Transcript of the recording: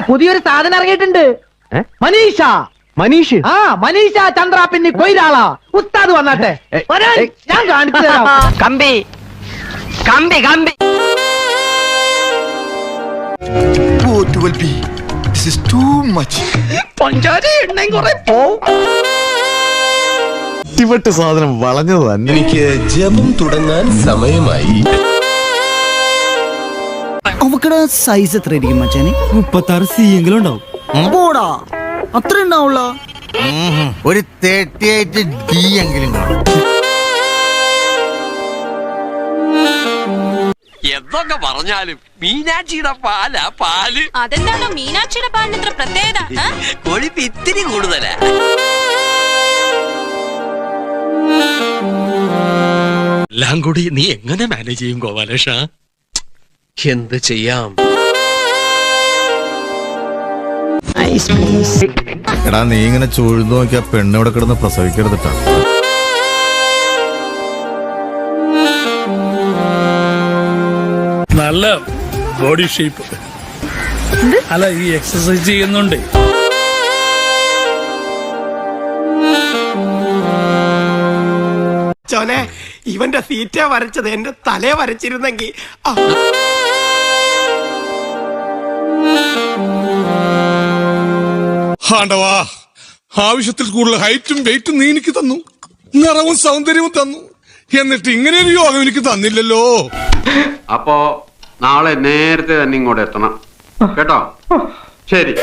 പുതിയൊരു സാധനം ഇറങ്ങിയിട്ടുണ്ട്. മനീഷ മനീഷ്. ആ മനീഷ ചന്ദ്ര പിന്നെ കൊയിലാള ഉസ്താദ് വന്നാട്ടെ ഞാൻ കാണിച്ചു തരാം. കമ്പി കമ്പി കമ്പി. ഇവട്ട് സാധനം വളഞ്ഞത് തന്നെ. എനിക്ക് ജപം തുടങ്ങാൻ സമയമായി. അവക്കടെ സൈസ് എത്ര ആയിരിക്കും മച്ചാനെ? 36 എങ്കിലും ഉണ്ടാവും. പോടാ, അത്ര ഉണ്ടാവുള്ള. ഒരു 38D എങ്കിലും കാണും. എന്തൊക്കെ പറഞ്ഞാലും മീനാക്ഷിയുടെ പാല്. അതെന്താണോ മീനാക്ഷിയുടെ പാലിന് ഇത്ര പ്രത്യേകത? കൊഴുപ്പ് ഇത്തിരി കൂടുതലാ. എല്ലാം കൂടി നീ എങ്ങനെ മാനേജ് ചെയ്യും ഗോപാലേഷ? എന്ത് ചെയ്യാം? എടാ നീ ഇങ്ങനെ ചൂഴ്ന്നു നോക്കിയാ പെണ്ണ് ഇവിടെ കിടന്ന് പ്രസവിക്കരുതിട്ടാ. നല്ല ബോഡി ഷേപ്പ്. അല്ല, ഈ എക്സസൈസ് ചെയ്യുന്നുണ്ട്. ചോനെ, ഇവന്റെ സീറ്റ വരച്ചത് എന്റെ തലയെ വരച്ചിരുന്നെങ്കിൽ. ആണ്ടവാ, ആവശ്യത്തിൽ കൂടുതൽ ഹൈറ്റും വെയിറ്റും നീ എനിക്ക് തന്നു, നിറവും സൗന്ദര്യവും തന്നു, എന്നിട്ട് ഇങ്ങനെ ഒരു യോഗം എനിക്ക് തന്നില്ലല്ലോ. അപ്പോ നാളെ നേരത്തെ തന്നെ ഇങ്ങോട്ട് എത്തണം കേട്ടോ. ശരി.